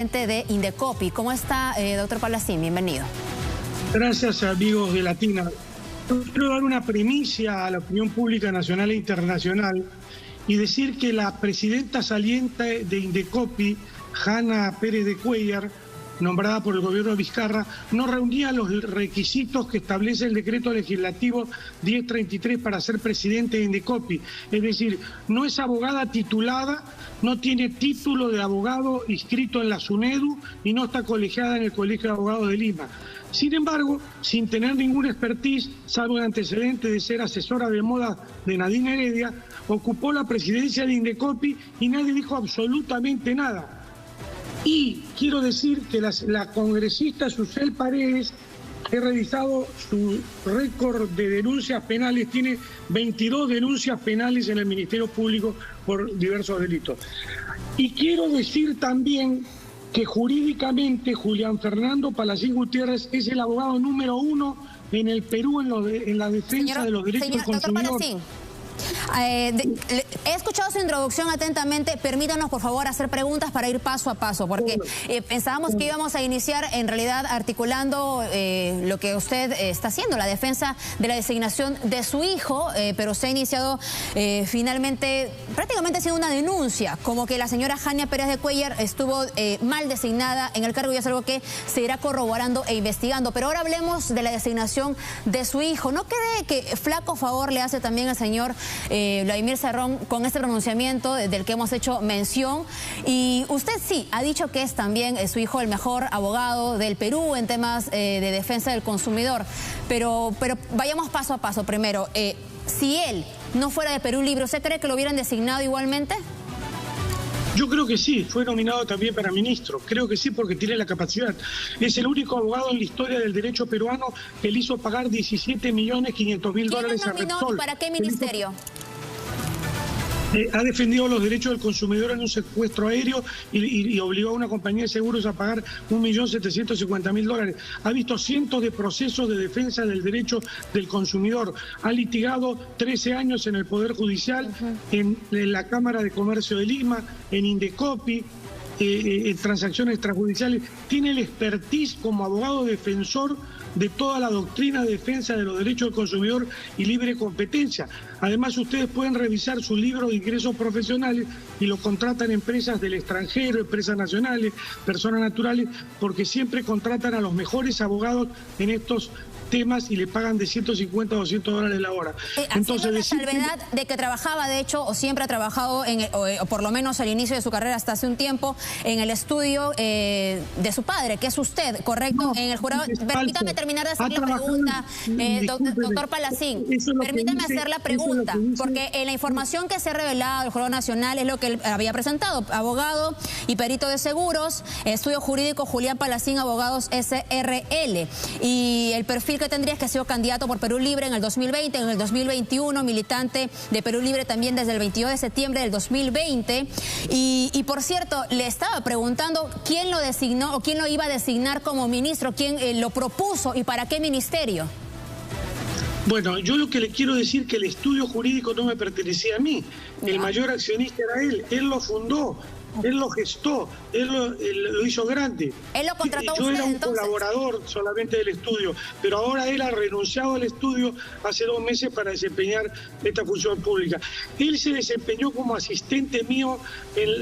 De Indecopi. ¿Cómo está, doctor Palacín? Bienvenido. Gracias, amigos de Latina. Quiero dar una primicia a la opinión pública nacional e internacional y decir que la presidenta saliente de Indecopi, Hanna Pérez de Cuéllar, nombrada por el gobierno de Vizcarra, no reunía los requisitos que establece el decreto legislativo 1033 para ser presidente de Indecopi. Es decir, no es abogada titulada, no tiene título de abogado inscrito en la SUNEDU y no está colegiada en el Colegio de Abogados de Lima. Sin embargo, sin tener ningún expertise, salvo el antecedente de ser asesora de moda de Nadine Heredia, ocupó la presidencia de Indecopi y nadie dijo absolutamente nada. Y quiero decir que la congresista Susel Paredes, he revisado su récord de denuncias penales, tiene 22 denuncias penales en el Ministerio Público por diversos delitos. Y quiero decir también que jurídicamente Julián Fernando Palacín Gutiérrez es el abogado número 1 en el Perú en la defensa de los derechos del consumidor. He escuchado su introducción atentamente. Permítanos, por favor, hacer preguntas para ir paso a paso, porque pensábamos que íbamos a iniciar, en realidad, articulando lo que usted está haciendo, la defensa de la designación de su hijo, pero se ha iniciado finalmente, prácticamente haciendo una denuncia, como que la señora Hanna Pérez de Cuéllar estuvo mal designada en el cargo, y es algo que se irá corroborando e investigando. Pero ahora hablemos de la designación de su hijo. ¿No cree que flaco favor le hace también al señor Vladimir Cerrón con este pronunciamiento del que hemos hecho mención? Y usted sí ha dicho que es también su hijo el mejor abogado del Perú en temas de defensa del consumidor, pero vayamos paso a paso. Primero, si él no fuera de Perú Libre, ¿usted cree que lo hubieran designado igualmente? Yo creo que sí, fue nominado también para ministro, creo que sí, porque tiene la capacidad. Es el único abogado en la historia del derecho peruano que le hizo pagar $17.500.000 a Repsol. ¿Para qué ministerio? Ha defendido los derechos del consumidor en un secuestro aéreo y obligó a una compañía de seguros a pagar $1.750.000. Ha visto cientos de procesos de defensa del derecho del consumidor. Ha litigado 13 años en el Poder Judicial, en la Cámara de Comercio de Lima, en Indecopi, en transacciones extrajudiciales. Tiene el expertise como abogado defensor de toda la doctrina de defensa de los derechos del consumidor y libre competencia. Además, ustedes pueden revisar su libro de ingresos profesionales y lo contratan empresas del extranjero, empresas nacionales, personas naturales, porque siempre contratan a los mejores abogados en estos temas y le pagan de $150 a $200 la hora. Entonces, la salvedad de que trabajaba, de hecho, o siempre ha trabajado, o por lo menos al inicio de su carrera hasta hace un tiempo, en el estudio de su padre, que es usted, ¿correcto? No, en el jurado. Permítame terminar de hacer la pregunta, doctor Palacín. Permítame hacer la pregunta, porque en la información que se ha revelado el Jurado Nacional es lo que él había presentado: abogado y perito de seguros, estudio jurídico Julián Palacín, abogados SRL, y el perfil que tendría es que ha sido candidato por Perú Libre en el 2020, en el 2021, militante de Perú Libre también desde el 22 de septiembre del 2020. Y por cierto, le estaba preguntando quién lo designó o quién lo iba a designar como ministro, quién lo propuso y para qué ministerio. Bueno, yo lo que le quiero decir es que el estudio jurídico no me pertenecía a mí. El mayor accionista era él lo fundó. Él lo gestó, él lo hizo grande. ¿Él lo contrató a usted, yo era un entonces? Colaborador solamente del estudio, pero ahora él ha renunciado al estudio hace 2 meses para desempeñar esta función pública. Él se desempeñó como asistente mío en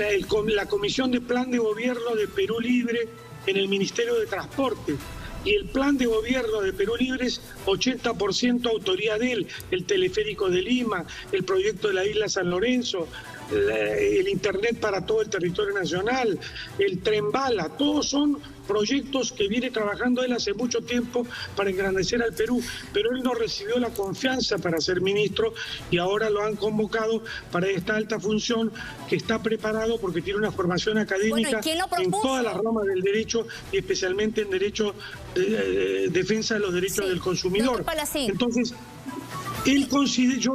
la Comisión de Plan de Gobierno de Perú Libre en el Ministerio de Transporte. Y el plan de gobierno de Perú Libre es 80% autoría de él: el teleférico de Lima, el proyecto de la isla San Lorenzo, el internet para todo el territorio nacional, el tren bala. Todos son proyectos que viene trabajando él hace mucho tiempo para engrandecer al Perú, pero él no recibió la confianza para ser ministro y ahora lo han convocado para esta alta función, que está preparado porque tiene una formación académica en todas las ramas del derecho y especialmente en derecho de defensa de los derechos del consumidor. Entonces,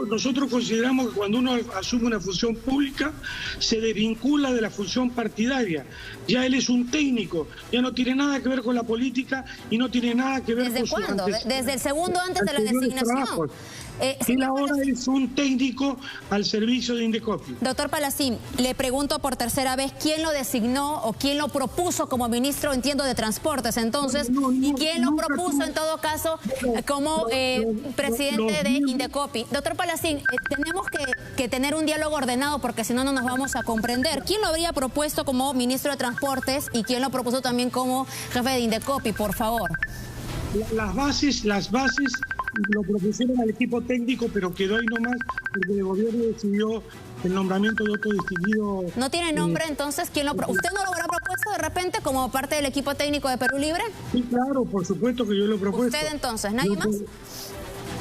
nosotros consideramos que cuando uno asume una función pública se desvincula de la función partidaria. Ya él es un técnico, ya no tiene nada que ver con la política y no tiene nada que ver con ¿Desde cuándo? ¿Desde el segundo antes de la designación? Él ahora es un técnico al servicio de Indecopi. Doctor Palacín, le pregunto por tercera vez, ¿quién lo designó o quién lo propuso como ministro, entiendo, de Transportes entonces? ¿Y quién lo propuso en todo caso como presidente de Indecopi? Doctor Palacín, tenemos que tener un diálogo ordenado porque si no, no nos vamos a comprender. ¿Quién lo habría propuesto como ministro de Transportes y quién lo propuso también como jefe de Indecopi, por favor? Las bases lo propusieron al equipo técnico, pero quedó ahí nomás porque el gobierno decidió el nombramiento de otro distinguido. ¿No tiene nombre entonces? ¿Quién lo ¿Usted no lo habrá propuesto de repente como parte del equipo técnico de Perú Libre? Sí, claro, por supuesto que yo lo he propuesto. ¿Usted entonces? ¿Nadie más?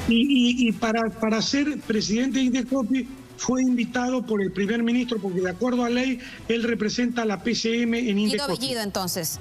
Y para ser presidente de Indecopi fue invitado por el primer ministro, porque de acuerdo a ley, él representa a la PCM en Indecopi. Bellido, entonces.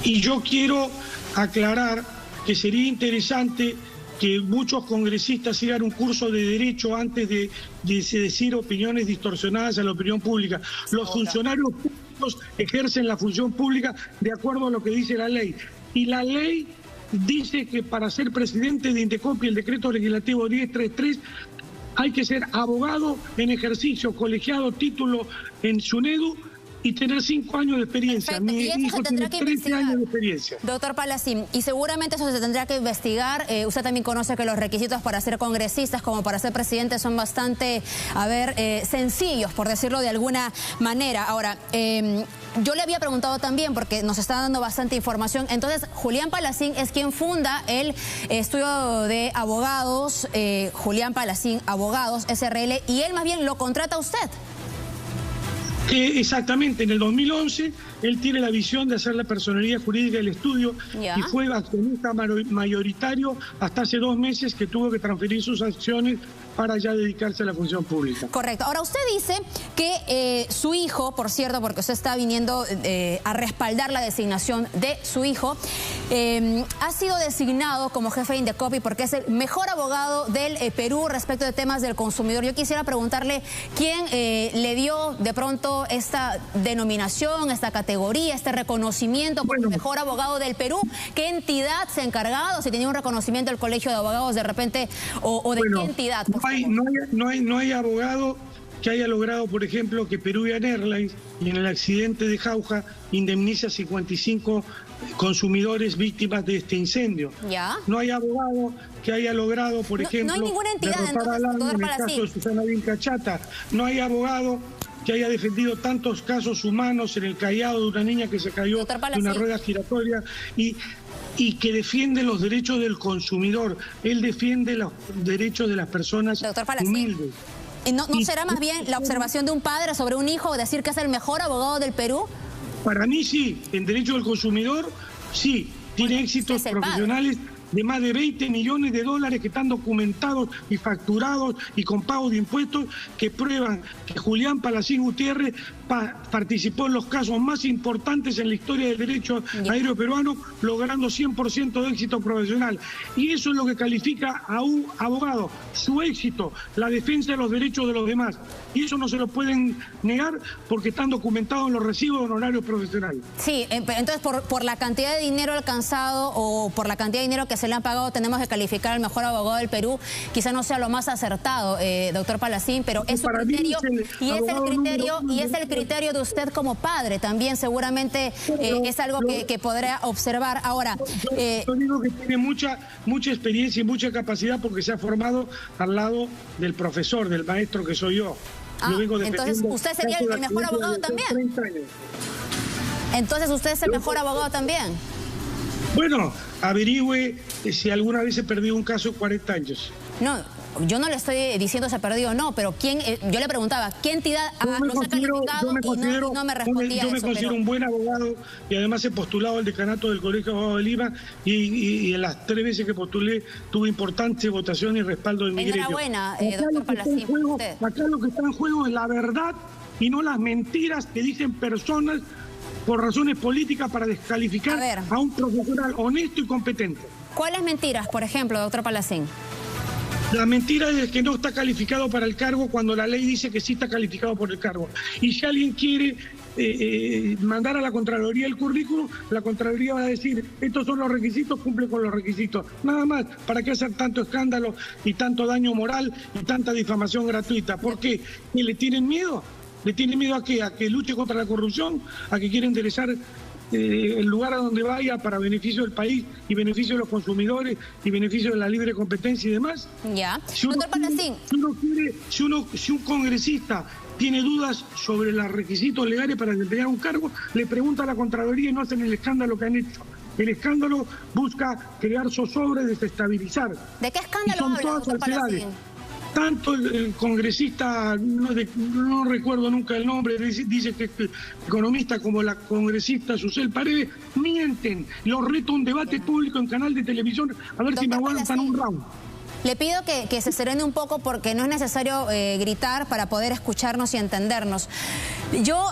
Y yo quiero aclarar que sería interesante que muchos congresistas sigan un curso de derecho antes de decir opiniones distorsionadas a la opinión pública. Los funcionarios públicos ejercen la función pública de acuerdo a lo que dice la ley. Y la ley dice que para ser presidente de Indecopi, el decreto legislativo 1033, hay que ser abogado en ejercicio, colegiado, título en SUNEDU y tener 5 años de experiencia. Perfecto. Mi hijo tiene 13 años de experiencia. Doctor Palacín, y seguramente eso se tendrá que investigar. Usted también conoce que los requisitos para ser congresistas como para ser presidente son bastante, sencillos, por decirlo de alguna manera. Ahora, yo le había preguntado también, porque nos está dando bastante información. Entonces, Julián Palacín es quien funda el estudio de abogados, Julián Palacín Abogados, SRL, y él más bien lo contrata a usted. Exactamente, en el 2011 él tiene la visión de hacer la personería jurídica del estudio y fue accionista mayoritario hasta hace 2 meses que tuvo que transferir sus acciones para ya dedicarse a la función pública. Correcto. Ahora, usted dice que su hijo, por cierto, porque usted está viniendo a respaldar la designación de su hijo, ha sido designado como jefe de Indecopi porque es el mejor abogado del Perú respecto de temas del consumidor. Yo quisiera preguntarle quién le dio de pronto esta denominación, esta categoría, este reconocimiento como el mejor abogado del Perú. ¿Qué entidad se ha encargado? Si tenía un reconocimiento del Colegio de Abogados de repente, o de qué entidad. No hay abogado que haya logrado, por ejemplo, que Peruvian Airlines y en el accidente de Jauja indemniza a 55 consumidores víctimas de este incendio. No hay abogado que haya logrado, por ejemplo, no hay ninguna entidad, derrotar a Lama en el caso de Susana Vincachata. No hay abogado que haya defendido tantos casos humanos en el Callao de una niña que se cayó de una rueda giratoria y que defiende los derechos del consumidor. Él defiende los derechos de las personas humildes. ¿No será más bien la observación de un padre sobre un hijo decir que es el mejor abogado del Perú? Para mí sí, en derecho del consumidor sí, tiene éxitos profesionales de más de 20 millones de dólares que están documentados y facturados y con pago de impuestos que prueban que Julián Palacín Gutiérrez participó en los casos más importantes en la historia del derecho aéreo peruano, logrando 100% de éxito profesional. Y eso es lo que califica a un abogado, su éxito, la defensa de los derechos de los demás. Y eso no se lo pueden negar porque están documentados en los recibos de honorarios profesionales. Sí, entonces por la cantidad de dinero alcanzado o por la cantidad de dinero que se le han pagado tenemos que calificar al mejor abogado del Perú. Quizá no sea lo más acertado, doctor Palacín, pero es su criterio y es el criterio de usted como padre también, seguramente es algo que podrá observar. Ahora, yo digo que tiene mucha experiencia y mucha capacidad porque se ha formado al lado del profesor, del maestro que soy yo. Entonces usted sería el mejor abogado también. Entonces usted es el mejor abogado también. Bueno, averigüe si alguna vez se perdió un caso 40 años. No, yo no le estoy diciendo se ha perdido o no, pero quién, yo le preguntaba, ¿qué entidad los ha calificado? Y no me respondía yo me considero un buen abogado y además he postulado al decanato del Colegio de Abogados de Lima y en las 3 veces que postulé tuve importante votación y respaldo de mi gremio. Enhorabuena, doctor Palacín. Acá lo que está en juego es la verdad y no las mentiras que dicen personas por razones políticas para descalificar a un profesional honesto y competente. ¿Cuáles mentiras, por ejemplo, doctor Palacín? La mentira es que no está calificado para el cargo cuando la ley dice que sí está calificado por el cargo. Y si alguien quiere mandar a la Contraloría el currículum, la Contraloría va a decir, estos son los requisitos, cumple con los requisitos. Nada más, ¿para qué hacer tanto escándalo y tanto daño moral y tanta difamación gratuita? ¿Por qué? ¿Y le tienen miedo? ¿Le tienen miedo a qué? ¿A que luche contra la corrupción? ¿A que quiere enderezar el lugar a donde vaya para beneficio del país y beneficio de los consumidores y beneficio de la libre competencia y demás? Ya. Si un congresista tiene dudas sobre los requisitos legales para desempeñar un cargo, le pregunta a la Contraloría y no hacen el escándalo que han hecho. El escándalo busca crear zozobra y desestabilizar. ¿De qué escándalo habla, doctor Palacín? Tanto el congresista, no recuerdo nunca el nombre, dice que es economista, como la congresista Susel Paredes, mienten. Los reto a un debate público en canal de televisión, a ver si me aguantan un round. Le pido que se serene un poco porque no es necesario gritar para poder escucharnos y entendernos. Yo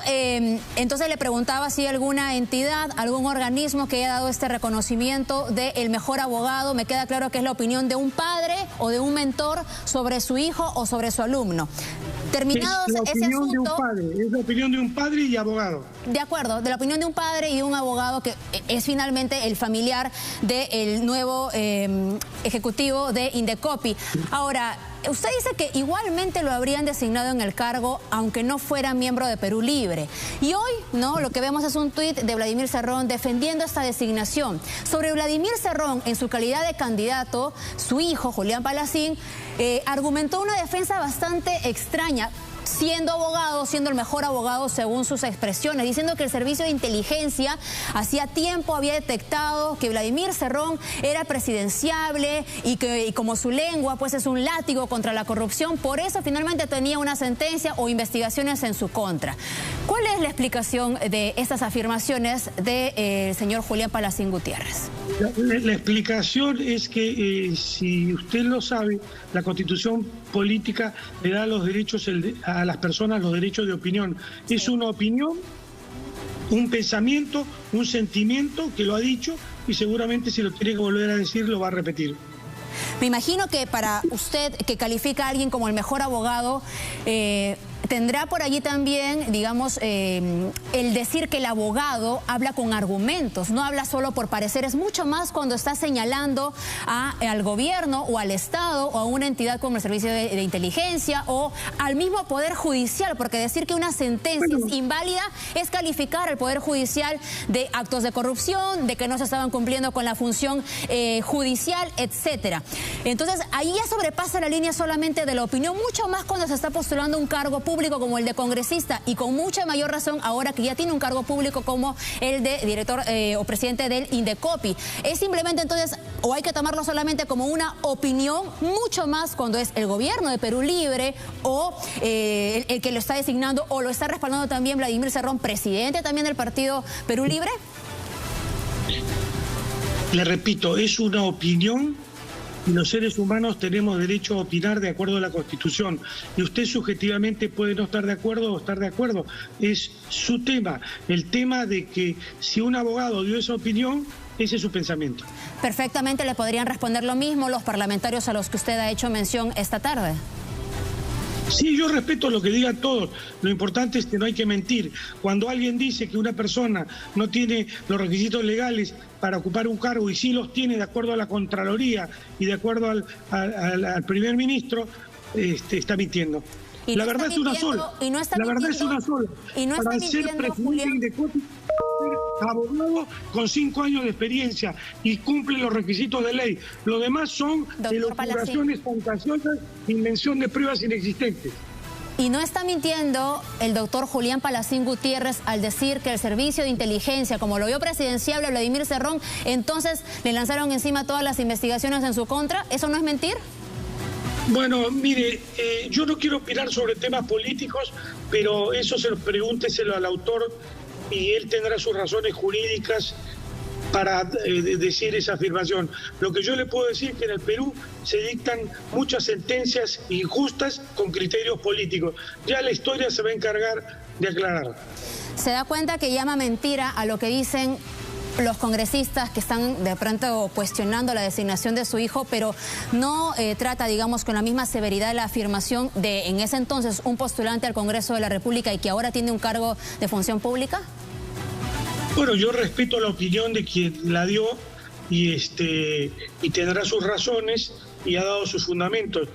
entonces le preguntaba si hay alguna entidad, algún organismo que haya dado este reconocimiento del mejor abogado. Me queda claro que es la opinión de un padre o de un mentor sobre su hijo o sobre su alumno. Terminados ese asunto, es la opinión de un padre y abogado. De acuerdo, de la opinión de un padre y de un abogado que es finalmente el familiar del nuevo ejecutivo de Indecopi. Ahora, usted dice que igualmente lo habrían designado en el cargo aunque no fuera miembro de Perú Libre. Y hoy, ¿no? Lo que vemos es un tuit de Vladimir Cerrón defendiendo esta designación. Sobre Vladimir Cerrón, en su calidad de candidato, su hijo, Julián Palacín, argumentó una defensa bastante extraña, siendo abogado, siendo el mejor abogado según sus expresiones, diciendo que el servicio de inteligencia hacía tiempo había detectado que Vladimir Cerrón era presidenciable y que como su lengua pues es un látigo contra la corrupción, por eso finalmente tenía una sentencia o investigaciones en su contra. ¿Cuál es la explicación de estas afirmaciones del señor Julián Palacín Gutiérrez? La explicación es que, si usted lo sabe, la Constitución política le da los derechos a las personas, los derechos de opinión. Sí. Es una opinión, un pensamiento, un sentimiento que lo ha dicho y seguramente si lo tiene que volver a decir lo va a repetir. Me imagino que para usted, que califica a alguien como el mejor abogado, tendrá por allí también, digamos, el decir que el abogado habla con argumentos, no habla solo por parecer, es mucho más cuando está señalando al gobierno o al Estado o a una entidad como el Servicio de Inteligencia o al mismo Poder Judicial, porque decir que una sentencia es inválida es calificar al Poder Judicial de actos de corrupción, de que no se estaban cumpliendo con la función judicial, etcétera. Entonces, ahí ya sobrepasa la línea solamente de la opinión, mucho más cuando se está postulando un cargo público como el de congresista y con mucha mayor razón ahora que ya tiene un cargo público como el de director o presidente del Indecopi. Es simplemente entonces, o hay que tomarlo solamente como una opinión, mucho más cuando es el gobierno de Perú Libre o el que lo está designando o lo está respaldando también Vladimir Cerrón, presidente también del partido Perú Libre. Le repito, es una opinión. Y los seres humanos tenemos derecho a opinar de acuerdo a la Constitución. Y usted subjetivamente puede no estar de acuerdo o estar de acuerdo. Es su tema. El tema de que si un abogado dio esa opinión, ese es su pensamiento. Perfectamente le podrían responder lo mismo los parlamentarios a los que usted ha hecho mención esta tarde. Sí, yo respeto lo que digan todos. Lo importante es que no hay que mentir. Cuando alguien dice que una persona no tiene los requisitos legales para ocupar un cargo y sí los tiene de acuerdo a la Contraloría y de acuerdo al primer ministro, está mintiendo. La verdad es una sola. La verdad es una sola. Para ser presidente de abogado con 5 años de experiencia y cumple los requisitos de ley. Lo demás son elucubraciones fantasiosas, invención de pruebas inexistentes. Y no está mintiendo el doctor Julián Palacín Gutiérrez al decir que el servicio de inteligencia, como lo vio presidenciable Vladimir Cerrón, entonces le lanzaron encima todas las investigaciones en su contra. ¿Eso no es mentir? Bueno, mire, yo no quiero opinar sobre temas políticos, pero eso pregúnteselo al autor y él tendrá sus razones jurídicas para decir esa afirmación. Lo que yo le puedo decir es que en el Perú se dictan muchas sentencias injustas con criterios políticos. Ya la historia se va a encargar de aclarar. ¿Se da cuenta que llama mentira a lo que dicen los congresistas que están de pronto cuestionando la designación de su hijo, pero no trata, digamos, con la misma severidad la afirmación de, en ese entonces, un postulante al Congreso de la República y que ahora tiene un cargo de función pública? Bueno, yo respeto la opinión de quien la dio y tendrá sus razones y ha dado sus fundamentos.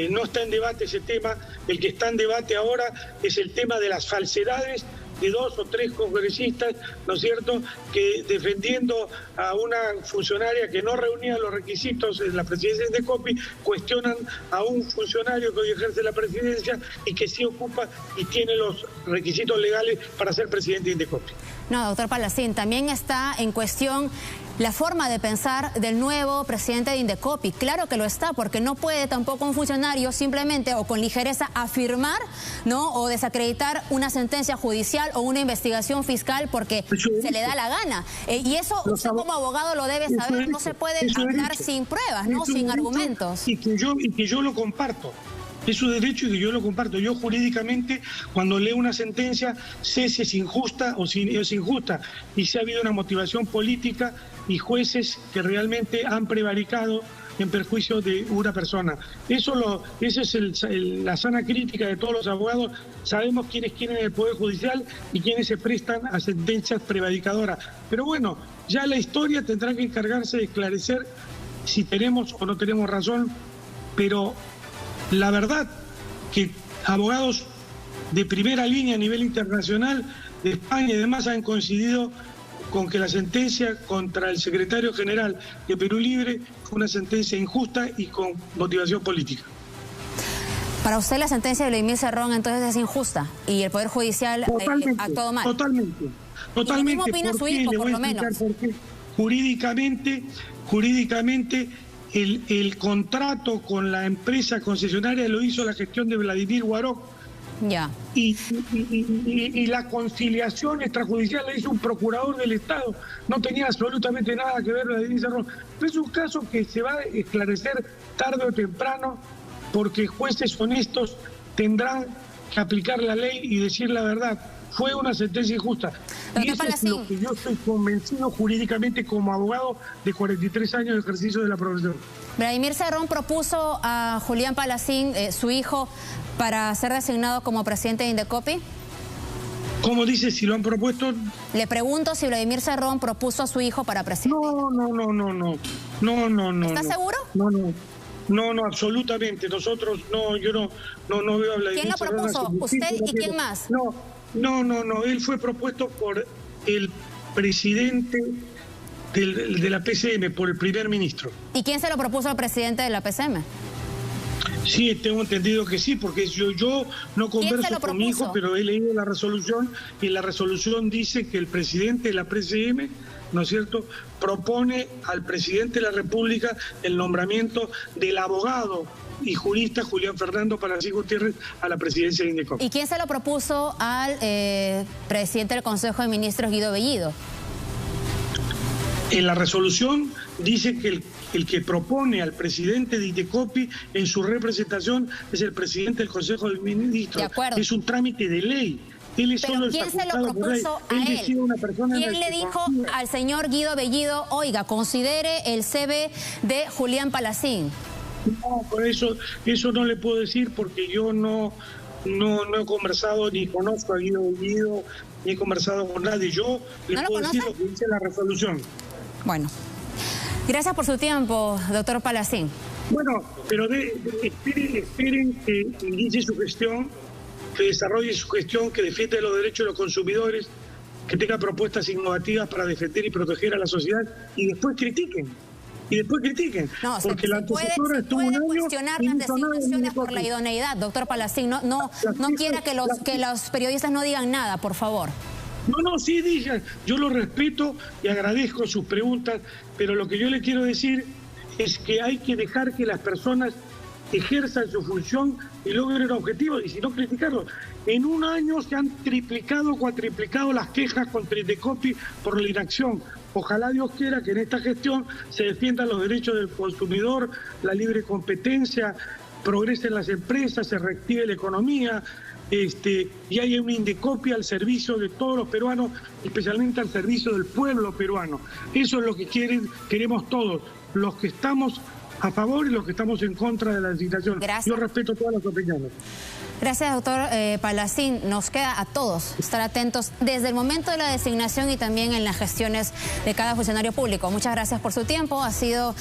No está en debate ese tema. El que está en debate ahora es el tema de las falsedades de 2 o 3 congresistas, ¿no es cierto?, que defendiendo a una funcionaria que no reunía los requisitos en la presidencia de Indecopi, cuestionan a un funcionario que hoy ejerce la presidencia y que sí ocupa y tiene los requisitos legales para ser presidente de Indecopi. No, doctor Palacín, también está en cuestión la forma de pensar del nuevo presidente de Indecopi. Claro que lo está, porque no puede tampoco un funcionario simplemente o con ligereza afirmar, ¿no?, o desacreditar una sentencia judicial o una investigación fiscal porque se le da la gana. Y eso usted como abogado lo debe saber, no se puede hablar sin pruebas, ¿no?, sin argumentos. Y que yo lo comparto. Es su derecho y que yo lo comparto. Yo jurídicamente, cuando leo una sentencia, sé si es injusta o si es injusta. Y si ha habido una motivación política y jueces que realmente han prevaricado en perjuicio de una persona. Esa es la sana crítica de todos los abogados. Sabemos quiénes quieren el Poder Judicial y quiénes se prestan a sentencias prevaricadoras. Pero bueno, ya la historia tendrá que encargarse de esclarecer si tenemos o no tenemos razón, pero la verdad que abogados de primera línea a nivel internacional de España y demás han coincidido con que la sentencia contra el secretario general de Perú Libre fue una sentencia injusta y con motivación política. Para usted la sentencia de Vladimir Cerrón entonces es injusta y el Poder Judicial ha actuado mal. Totalmente. ¿Y lo mismo opina su hijo, por lo menos? Jurídicamente, el contrato con la empresa concesionaria lo hizo la gestión de Vladimir Guaró. Ya. Y la conciliación extrajudicial la hizo un procurador del Estado. No tenía absolutamente nada que ver Vladimir Cerrón. Es un caso que se va a esclarecer tarde o temprano porque jueces honestos tendrán que aplicar la ley y decir la verdad. Fue una sentencia injusta. Y eso es lo que yo estoy convencido jurídicamente como abogado de 43 años de ejercicio de la profesión. Vladimir Cerrón propuso a Julián Palacín, su hijo, para ser designado como presidente de Indecopi. ¿Cómo dice si lo han propuesto? Le pregunto si Vladimir Cerrón propuso a su hijo para presidente. No. ¿Está seguro? No, absolutamente. Nosotros, yo no veo a Vladimir Cerrón. ¿Quién lo propuso? ¿Usted y quién más? No. Él fue propuesto por el presidente de la PCM, por el primer ministro. ¿Y quién se lo propuso al presidente de la PCM? Sí, tengo entendido que sí, porque yo no converso con mi hijo, pero he leído la resolución y la resolución dice que el presidente de la PCM, ¿no es cierto?, propone al presidente de la República el nombramiento del abogado y jurista Julián Fernando Palacín Gutiérrez a la presidencia de Indecopi. ¿Y quién se lo propuso al presidente del Consejo de Ministros, Guido Bellido? En la resolución dice que el que propone al presidente de Indecopi en su representación es el presidente del Consejo de Ministros. De acuerdo. Es un trámite de ley. Él es Pero ¿quién se lo propuso a él? ¿Quién le dijo al señor Guido Bellido, oiga, considere el CV de Julián Palacín? No, por eso no le puedo decir porque yo no he conversado ni conozco a Guido Bellido, ni he conversado con nadie. Yo le puedo decir lo que dice la resolución. Bueno, gracias por su tiempo, doctor Palacín. Bueno, pero esperen que inicie su gestión, que desarrolle su gestión, que defienda los derechos de los consumidores, que tenga propuestas innovativas para defender y proteger a la sociedad y después critiquen. No, porque la antecesora estuvo un año cuestionar las designaciones por la idoneidad, doctor Palacín. No quiera que los periodistas no digan nada, por favor. No, sí digan. Yo lo respeto y agradezco sus preguntas, pero lo que yo le quiero decir es que hay que dejar que las personas ejerzan su función y logren objetivos, y si no criticarlo. En un año se han triplicado, cuatriplicado las quejas contra Indecopi por la inacción. Ojalá Dios quiera que en esta gestión se defiendan los derechos del consumidor, la libre competencia progresen las empresas, se reactive la economía, y haya una Indecopi al servicio de todos los peruanos, especialmente al servicio del pueblo peruano. Eso es lo que queremos todos, los que estamos a favor y los que estamos en contra de la designación. Gracias. Yo respeto todas las opiniones. Gracias, doctor Palacín. Nos queda a todos estar atentos desde el momento de la designación y también en las gestiones de cada funcionario público. Muchas gracias por su tiempo. Ha sido